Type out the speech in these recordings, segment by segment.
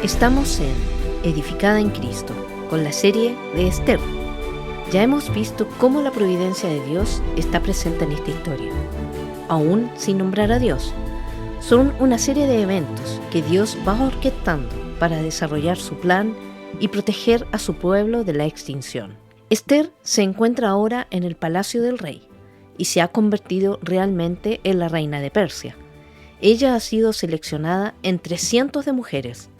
Estamos en Edificada en Cristo, con la serie de Esther. Ya hemos visto cómo la providencia de Dios está presente en esta historia, aún sin nombrar a Dios. Son una serie de eventos que Dios va orquestando para desarrollar su plan y proteger a su pueblo de la extinción. Esther se encuentra ahora en el palacio del rey y se ha convertido realmente en la reina de Persia. Ella ha sido seleccionada entre cientos de mujeres.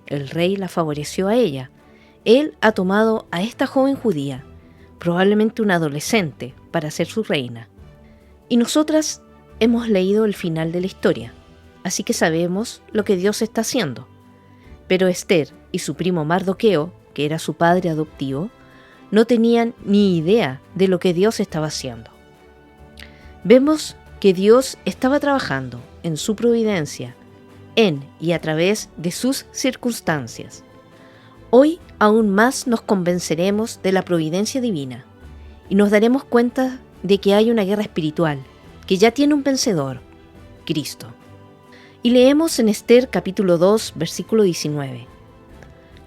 El rey la favoreció a ella. Él ha tomado a esta joven judía, probablemente una adolescente, para ser su reina. Y nosotras hemos leído el final de la historia, así que sabemos lo que Dios está haciendo. Pero Esther y su primo Mardoqueo, que era su padre adoptivo, no tenían ni idea de lo que Dios estaba haciendo. Vemos que Dios estaba trabajando en su providencia, en y a través de sus circunstancias. Hoy aún más nos convenceremos de la providencia divina y nos daremos cuenta de que hay una guerra espiritual que ya tiene un vencedor, Cristo. Y leemos en Esther capítulo 2, versículo 19.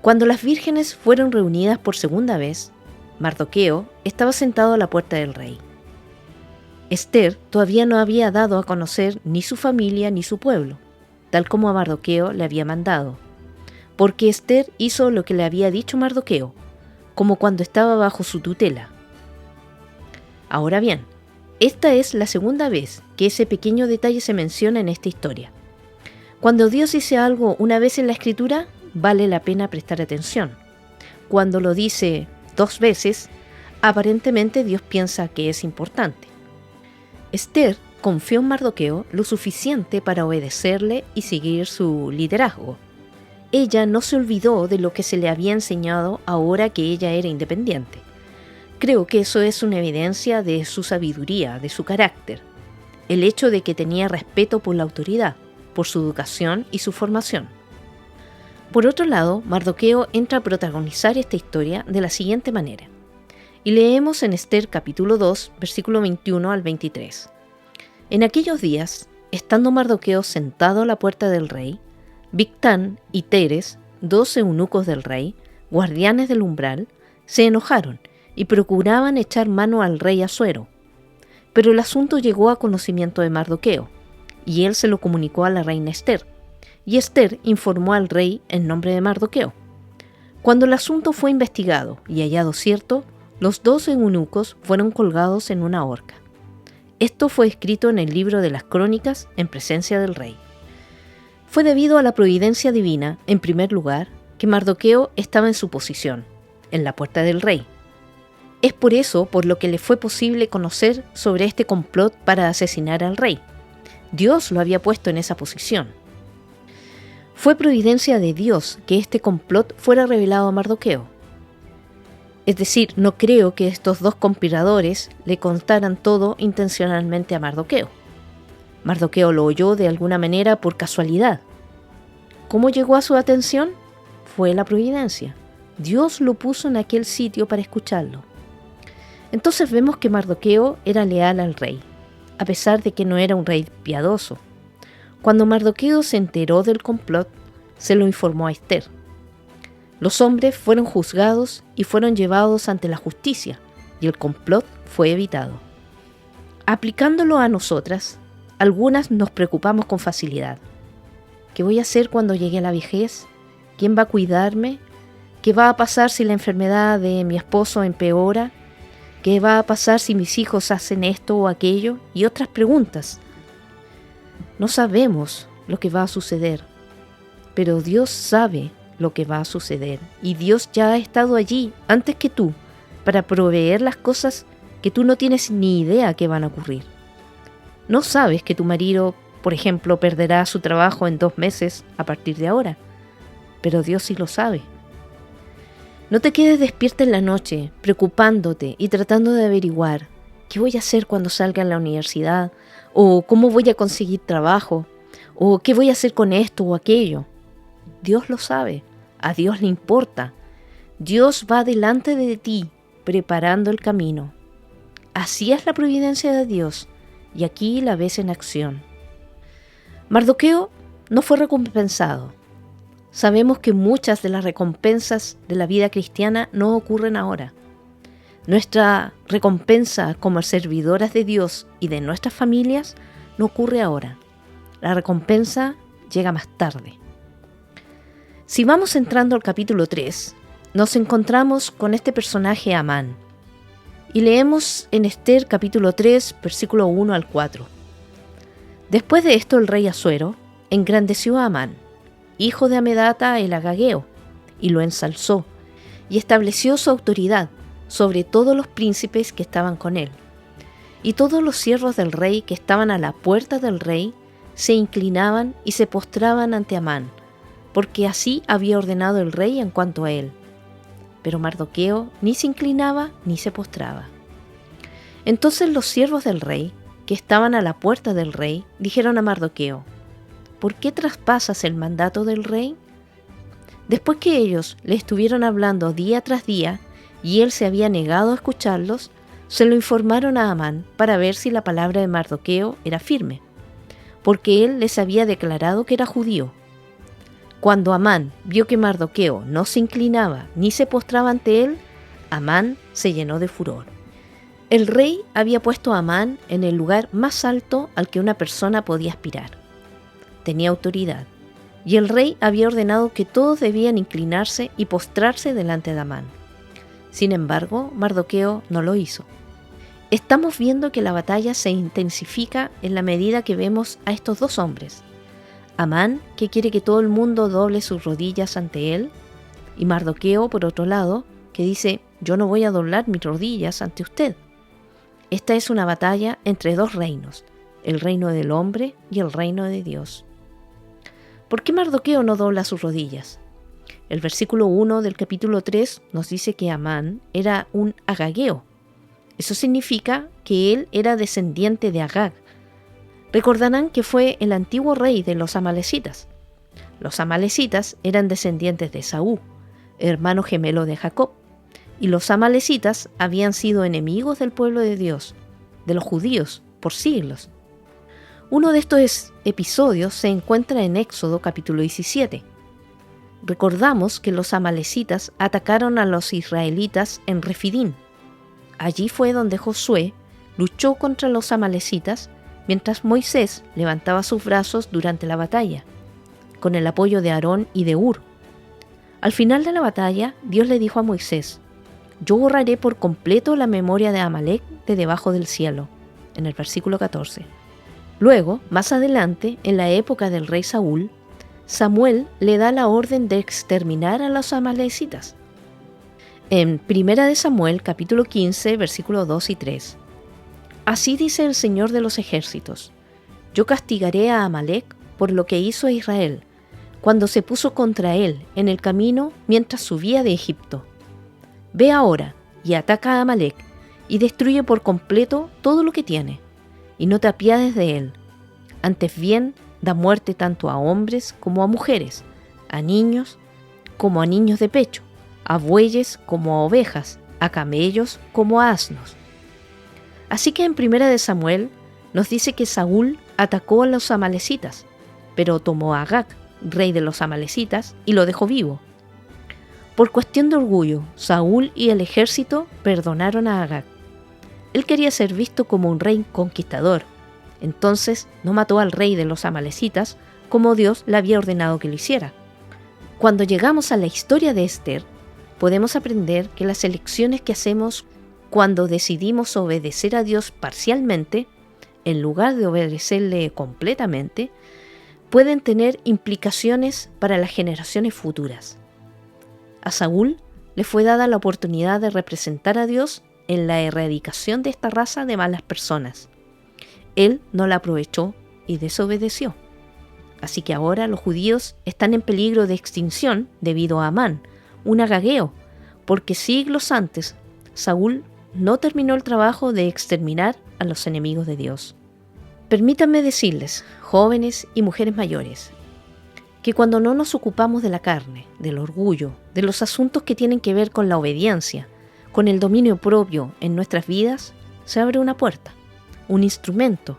Cuando las vírgenes fueron reunidas por segunda vez, Mardoqueo estaba sentado a la puerta del rey. Esther todavía no había dado a conocer ni su familia ni su pueblo, tal como a Mardoqueo le había mandado, porque Esther hizo lo que le había dicho Mardoqueo, como cuando estaba bajo su tutela. Ahora bien, esta es la segunda vez que ese pequeño detalle se menciona en esta historia. Cuando Dios dice algo una vez en la Escritura, vale la pena prestar atención. Cuando lo dice dos veces, aparentemente Dios piensa que es importante. Esther confió en Mardoqueo lo suficiente para obedecerle y seguir su liderazgo. Ella no se olvidó de lo que se le había enseñado ahora que ella era independiente. Creo que eso es una evidencia de su sabiduría, de su carácter. El hecho de que tenía respeto por la autoridad, por su educación y su formación. Por otro lado, Mardoqueo entra a protagonizar esta historia de la siguiente manera. Y leemos en Esther capítulo 2, versículo 21 al 23. En aquellos días, estando Mardoqueo sentado a la puerta del rey, Bigtán y Teres, 2 eunucos del rey, guardianes del umbral, se enojaron y procuraban echar mano al rey Asuero. Pero el asunto llegó a conocimiento de Mardoqueo, y él se lo comunicó a la reina Esther, y Esther informó al rey en nombre de Mardoqueo. Cuando el asunto fue investigado y hallado cierto, los 2 eunucos fueron colgados en una horca. Esto fue escrito en el libro de las Crónicas en presencia del rey. Fue debido a la providencia divina, en primer lugar, que Mardoqueo estaba en su posición, en la puerta del rey. Es por eso por lo que le fue posible conocer sobre este complot para asesinar al rey. Dios lo había puesto en esa posición. Fue providencia de Dios que este complot fuera revelado a Mardoqueo. Es decir, no creo que estos 2 conspiradores le contaran todo intencionalmente a Mardoqueo. Mardoqueo lo oyó de alguna manera por casualidad. ¿Cómo llegó a su atención? Fue la providencia. Dios lo puso en aquel sitio para escucharlo. Entonces vemos que Mardoqueo era leal al rey, a pesar de que no era un rey piadoso. Cuando Mardoqueo se enteró del complot, se lo informó a Esther. Los hombres fueron juzgados y fueron llevados ante la justicia, y el complot fue evitado. Aplicándolo a nosotras, algunas nos preocupamos con facilidad. ¿Qué voy a hacer cuando llegue a la vejez? ¿Quién va a cuidarme? ¿Qué va a pasar si la enfermedad de mi esposo empeora? ¿Qué va a pasar si mis hijos hacen esto o aquello? Y otras preguntas. No sabemos lo que va a suceder, pero Dios sabe lo que va a suceder, y Dios ya ha estado allí antes que tú para proveer las cosas que tú no tienes ni idea que van a ocurrir. No sabes que tu marido, por ejemplo, perderá su trabajo en 2 meses a partir de ahora, pero Dios sí lo sabe. No te quedes despierta en la noche, preocupándote y tratando de averiguar qué voy a hacer cuando salga a la universidad, o cómo voy a conseguir trabajo, o qué voy a hacer con esto o aquello. Dios lo sabe, a Dios le importa. Dios va delante de ti, preparando el camino. Así es la providencia de Dios, y aquí la ves en acción. Mardoqueo no fue recompensado. sabemos que muchas de las recompensas de la vida cristiana no ocurren ahora. Nuestra recompensa como servidoras de Dios y de nuestras familias no ocurre ahora. La recompensa llega más tarde. Si vamos entrando al capítulo 3, nos encontramos con este personaje Amán. Y leemos en Esther capítulo 3, versículo 1 al 4. Después de esto el rey Asuero engrandeció a Amán, hijo de Amedata el Agageo, y lo ensalzó, y estableció su autoridad sobre todos los príncipes que estaban con él. Y todos los siervos del rey que estaban a la puerta del rey se inclinaban y se postraban ante Amán, porque así había ordenado el rey en cuanto a él. Pero Mardoqueo ni se inclinaba ni se postraba. Entonces los siervos del rey, que estaban a la puerta del rey, dijeron a Mardoqueo: ¿por qué traspasas el mandato del rey? Después que ellos le estuvieron hablando día tras día, y él se había negado a escucharlos, se lo informaron a Amán para ver si la palabra de Mardoqueo era firme, porque él les había declarado que era judío. Cuando Amán vio que Mardoqueo no se inclinaba ni se postraba ante él, Amán se llenó de furor. El rey había puesto a Amán en el lugar más alto al que una persona podía aspirar. Tenía autoridad, y el rey había ordenado que todos debían inclinarse y postrarse delante de Amán. Sin embargo, Mardoqueo no lo hizo. Estamos viendo que la batalla se intensifica en la medida que vemos a estos dos hombres. Amán, que quiere que todo el mundo doble sus rodillas ante él, y Mardoqueo, por otro lado, que dice: yo no voy a doblar mis rodillas ante usted. Esta es una batalla entre dos reinos, el reino del hombre y el reino de Dios. ¿Por qué Mardoqueo no dobla sus rodillas? El versículo 1 del capítulo 3 nos dice que Amán era un agageo. Eso significa que él era descendiente de Agag. Recordarán que fue el antiguo rey de los amalecitas. Los amalecitas eran descendientes de Esaú, hermano gemelo de Jacob, y los amalecitas habían sido enemigos del pueblo de Dios, de los judíos, por siglos. Uno de estos episodios se encuentra en Éxodo capítulo 17. Recordamos que los amalecitas atacaron a los israelitas en Refidín. Allí fue donde Josué luchó contra los amalecitas, mientras Moisés levantaba sus brazos durante la batalla, con el apoyo de Aarón y de Hur. Al final de la batalla, Dios le dijo a Moisés: yo borraré por completo la memoria de Amalec de debajo del cielo, en el versículo 14. Luego, más adelante, en la época del rey Saúl, Samuel le da la orden de exterminar a los amalecitas. En 1 Samuel capítulo 15, versículos 2 y 3. Así dice el Señor de los ejércitos: yo castigaré a Amalec por lo que hizo a Israel, cuando se puso contra él en el camino mientras subía de Egipto. Ve ahora y ataca a Amalec y destruye por completo todo lo que tiene, y no te apiades de él. Antes bien, da muerte tanto a hombres como a mujeres, a niños como a niños de pecho, a bueyes como a ovejas, a camellos como a asnos. Así que en 1 Samuel nos dice que Saúl atacó a los amalecitas, pero tomó a Agag, rey de los amalecitas, y lo dejó vivo. Por cuestión de orgullo, Saúl y el ejército perdonaron a Agag. Él quería ser visto como un rey conquistador, entonces no mató al rey de los amalecitas como Dios le había ordenado que lo hiciera. Cuando llegamos a la historia de Esther, podemos aprender que las elecciones que hacemos cuando decidimos obedecer a Dios parcialmente, en lugar de obedecerle completamente, pueden tener implicaciones para las generaciones futuras. A Saúl le fue dada la oportunidad de representar a Dios en la erradicación de esta raza de malas personas. Él no la aprovechó y desobedeció. Así que ahora los judíos están en peligro de extinción debido a Amán, un agageo, porque siglos antes Saúl no terminó el trabajo de exterminar a los enemigos de Dios. Permítanme decirles, jóvenes y mujeres mayores, que cuando no nos ocupamos de la carne, del orgullo, de los asuntos que tienen que ver con la obediencia, con el dominio propio en nuestras vidas, se abre una puerta, un instrumento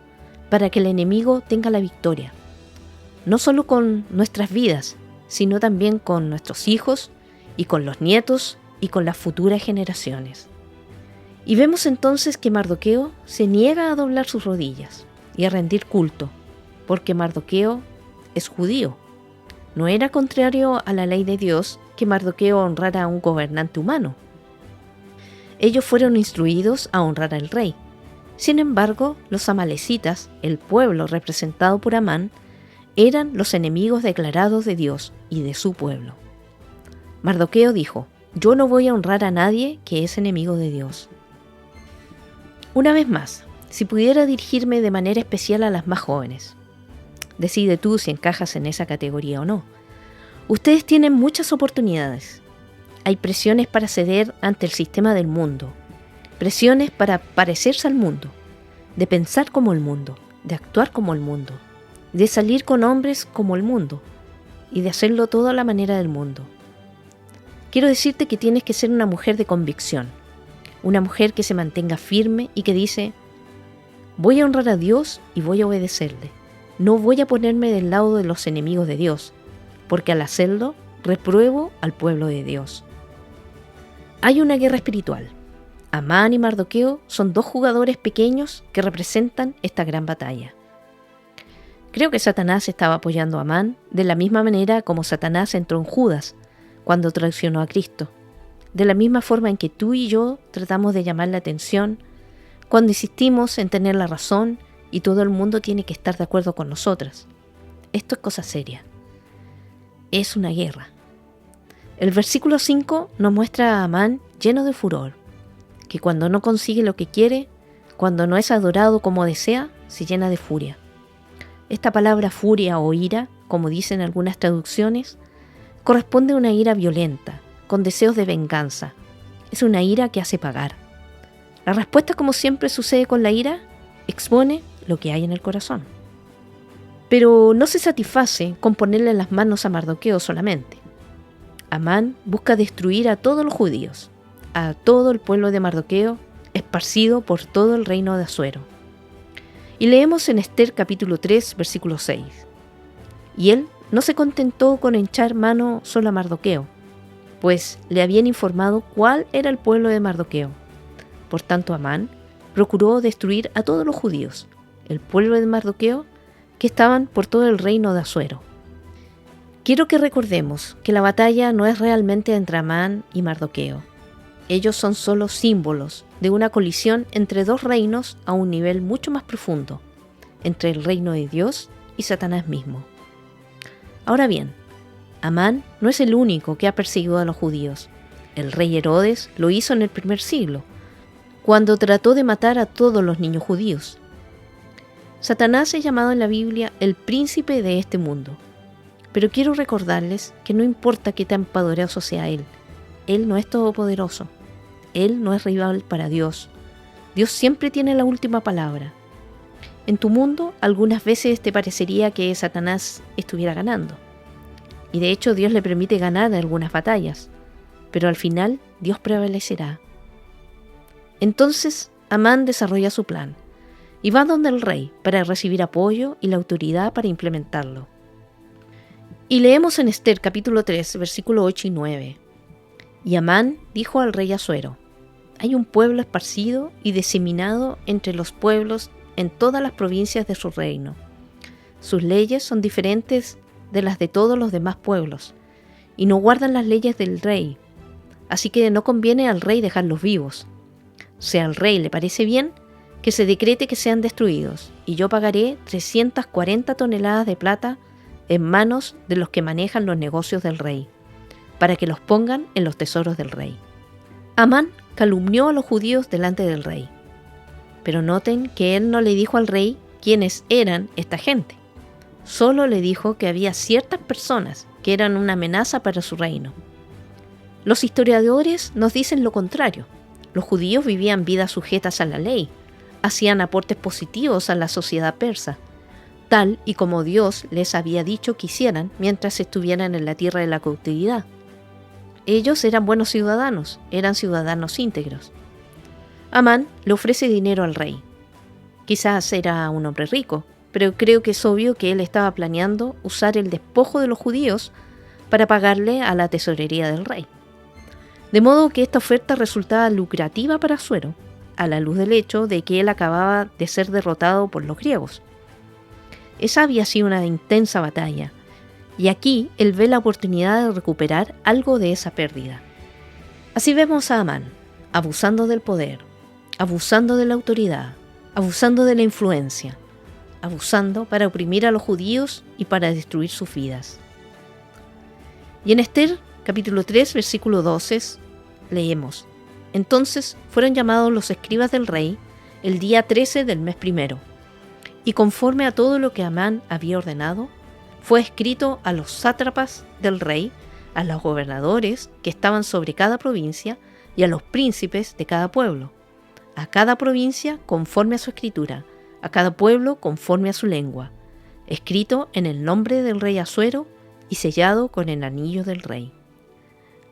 para que el enemigo tenga la victoria. No solo con nuestras vidas, sino también con nuestros hijos y con los nietos y con las futuras generaciones. Y vemos entonces que Mardoqueo se niega a doblar sus rodillas y a rendir culto, porque Mardoqueo es judío. No era contrario a la ley de Dios que Mardoqueo honrara a un gobernante humano. Ellos fueron instruidos a honrar al rey. Sin embargo, los amalecitas, el pueblo representado por Amán, eran los enemigos declarados de Dios y de su pueblo. Mardoqueo dijo: yo no voy a honrar a nadie que es enemigo de Dios. Una vez más, si pudiera dirigirme de manera especial a las más jóvenes, decide tú si encajas en esa categoría o no. Ustedes tienen muchas oportunidades. Hay presiones para ceder ante el sistema del mundo, presiones para parecerse al mundo, de pensar como el mundo, de actuar como el mundo, de salir con hombres como el mundo y de hacerlo todo a la manera del mundo. Quiero decirte que tienes que ser una mujer de convicción, una mujer que se mantenga firme y que dice: voy a honrar a Dios y voy a obedecerle. No voy a ponerme del lado de los enemigos de Dios, porque al hacerlo repruebo al pueblo de Dios. Hay una guerra espiritual. Amán y Mardoqueo son dos jugadores pequeños que representan esta gran batalla. Creo que Satanás estaba apoyando a Amán de la misma manera como Satanás entró en Judas cuando traicionó a Cristo, de la misma forma en que tú y yo tratamos de llamar la atención cuando insistimos en tener la razón y todo el mundo tiene que estar de acuerdo con nosotras. Esto es cosa seria. Es una guerra. El versículo 5 nos muestra a Amán lleno de furor, que cuando no consigue lo que quiere, cuando no es adorado como desea, se llena de furia. Esta palabra furia o ira, como dicen algunas traducciones, corresponde a una ira violenta, con deseos de venganza. Es una ira que hace pagar. La respuesta, como siempre sucede con la ira, expone lo que hay en el corazón. Pero no se satisface con ponerle las manos a Mardoqueo solamente. Amán busca destruir a todos los judíos, a todo el pueblo de Mardoqueo, esparcido por todo el reino de Asuero. Y leemos en Esther capítulo 3, versículo 6. Y él no se contentó con echar mano solo a Mardoqueo, pues le habían informado cuál era el pueblo de Mardoqueo. Por tanto, Amán procuró destruir a todos los judíos, el pueblo de Mardoqueo, que estaban por todo el reino de Asuero. Quiero que recordemos que la batalla no es realmente entre Amán y Mardoqueo. Ellos son solo símbolos de una colisión entre dos reinos a un nivel mucho más profundo, entre el reino de Dios y Satanás mismo. Ahora bien, Amán no es el único que ha perseguido a los judíos. El rey Herodes lo hizo en el primer siglo, cuando trató de matar a todos los niños judíos. Satanás es llamado en la Biblia el príncipe de este mundo. Pero quiero recordarles que no importa qué tan poderoso sea él no es todopoderoso. Él no es rival para Dios. Dios siempre tiene la última palabra. En tu mundo, algunas veces te parecería que Satanás estuviera ganando. Y de hecho, Dios le permite ganar algunas batallas. Pero al final, Dios prevalecerá. Entonces, Amán desarrolla su plan y va donde el rey para recibir apoyo y la autoridad para implementarlo. Y leemos en Esther capítulo 3, versículo 8 y 9. Y Amán dijo al rey Asuero: hay un pueblo esparcido y diseminado entre los pueblos en todas las provincias de su reino. Sus leyes son diferentes de las de todos los demás pueblos, y no guardan las leyes del rey. Así que no conviene al rey dejarlos vivos. Si al rey le parece bien, que se decrete que sean destruidos, y yo pagaré 340 toneladas de plata en manos de los que manejan los negocios del rey, para que los pongan en los tesoros del rey. Amán calumnió a los judíos delante del rey. Pero noten que él no le dijo al rey quiénes eran esta gente. Solo le dijo que había ciertas personas que eran una amenaza para su reino. Los historiadores nos dicen lo contrario. Los judíos vivían vidas sujetas a la ley, hacían aportes positivos a la sociedad persa, tal y como Dios les había dicho que hicieran mientras estuvieran en la tierra de la cautividad. Ellos eran buenos ciudadanos, eran ciudadanos íntegros. Amán le ofrece dinero al rey. Quizás era un hombre rico, pero creo que es obvio que él estaba planeando usar el despojo de los judíos para pagarle a la tesorería del rey. De modo que esta oferta resultaba lucrativa para Asuero, a la luz del hecho de que él acababa de ser derrotado por los griegos. Esa había sido una intensa batalla, y aquí él ve la oportunidad de recuperar algo de esa pérdida. Así vemos a Amán, abusando del poder, abusando de la autoridad, abusando de la influencia, abusando para oprimir a los judíos y para destruir sus vidas. Y en Esther, capítulo 3, versículo 12, leemos: Entonces fueron llamados los escribas del rey el día 13 del mes primero, y conforme a todo lo que Amán había ordenado, fue escrito a los sátrapas del rey, a los gobernadores que estaban sobre cada provincia y a los príncipes de cada pueblo, a cada provincia conforme a su escritura, a cada pueblo conforme a su lengua, escrito en el nombre del rey Asuero y sellado con el anillo del rey.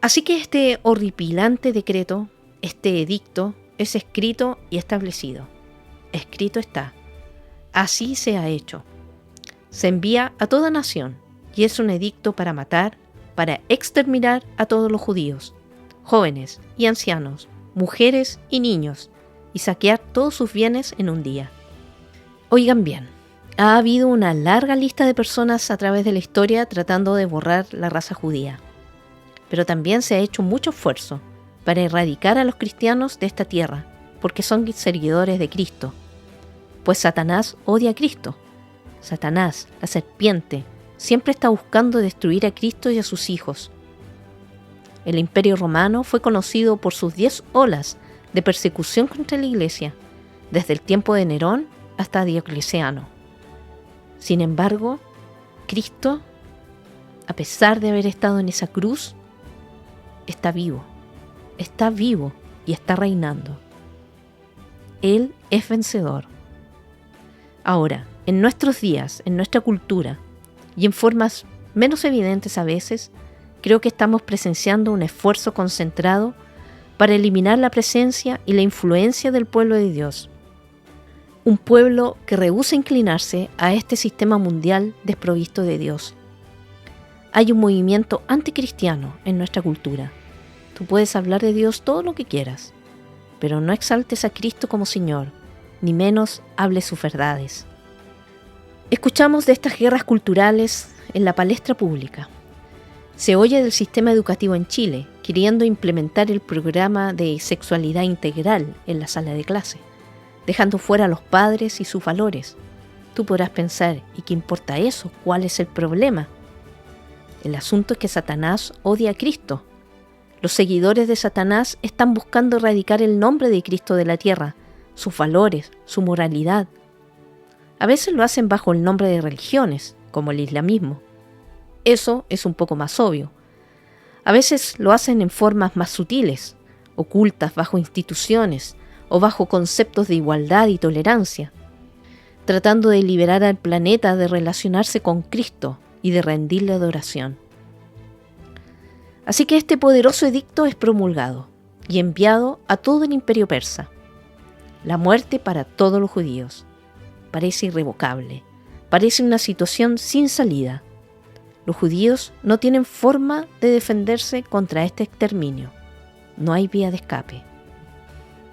Así que este horripilante decreto, este edicto, es escrito y establecido. Escrito está. Así se ha hecho. Se envía a toda nación, y es un edicto para matar, para exterminar a todos los judíos, jóvenes y ancianos, mujeres y niños, y saquear todos sus bienes en un día. Oigan bien, ha habido una larga lista de personas a través de la historia tratando de borrar la raza judía, pero también se ha hecho mucho esfuerzo para erradicar a los cristianos de esta tierra, porque son seguidores de Cristo, pues Satanás odia a Cristo. Satanás, la serpiente, siempre está buscando destruir a Cristo y a sus hijos. El Imperio Romano fue conocido por sus 10 olas de persecución contra la Iglesia, desde el tiempo de Nerón hasta Diocleciano. Sin embargo, Cristo, a pesar de haber estado en esa cruz, está vivo y está reinando. Él es vencedor. Ahora, en nuestros días, en nuestra cultura, y en formas menos evidentes a veces, creo que estamos presenciando un esfuerzo concentrado para eliminar la presencia y la influencia del pueblo de Dios. Un pueblo que rehúsa inclinarse a este sistema mundial desprovisto de Dios. Hay un movimiento anticristiano en nuestra cultura. Tú puedes hablar de Dios todo lo que quieras, pero no exaltes a Cristo como Señor, ni menos hables sus verdades. Escuchamos de estas guerras culturales en la palestra pública. Se oye del sistema educativo en Chile, queriendo implementar el programa de sexualidad integral en la sala de clase, dejando fuera a los padres y sus valores. Tú podrás pensar, ¿y qué importa eso? ¿Cuál es el problema? El asunto es que Satanás odia a Cristo. Los seguidores de Satanás están buscando erradicar el nombre de Cristo de la tierra, sus valores, su moralidad. A veces lo hacen bajo el nombre de religiones, como el islamismo. Eso es un poco más obvio. A veces lo hacen en formas más sutiles, ocultas bajo instituciones o bajo conceptos de igualdad y tolerancia, tratando de liberar al planeta de relacionarse con Cristo y de rendirle adoración. Así que este poderoso edicto es promulgado y enviado a todo el imperio persa. La muerte para todos los judíos. Parece irrevocable, parece una situación sin salida. Los judíos no tienen forma de defenderse contra este exterminio. No hay vía de escape.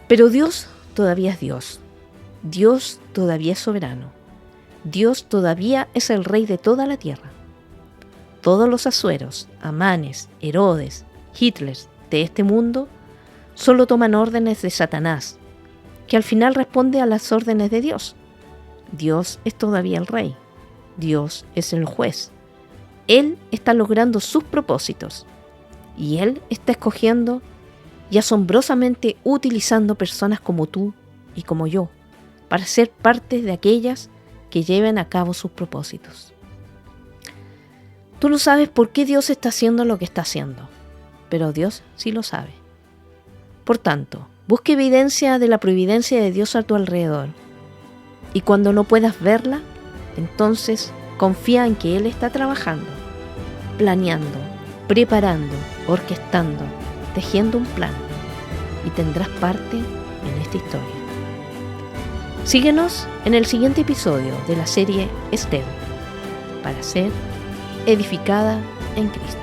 Pero Dios todavía es Dios. Dios todavía es soberano. Dios todavía es el rey de toda la tierra. Todos los Asueros, Amanes, Herodes, Hitlers de este mundo solo toman órdenes de Satanás, que al final responde a las órdenes de Dios. Dios es todavía el rey. Dios es el juez. Él está logrando sus propósitos y Él está escogiendo y asombrosamente utilizando personas como tú y como yo para ser parte de aquellas que lleven a cabo sus propósitos. Tú no sabes por qué Dios está haciendo lo que está haciendo, pero Dios sí lo sabe. Por tanto, busca evidencia de la providencia de Dios a tu alrededor. Y cuando no puedas verla, entonces confía en que Él está trabajando, planeando, preparando, orquestando, tejiendo un plan, y tendrás parte en esta historia. Síguenos en el siguiente episodio de la serie Esther, para ser edificada en Cristo.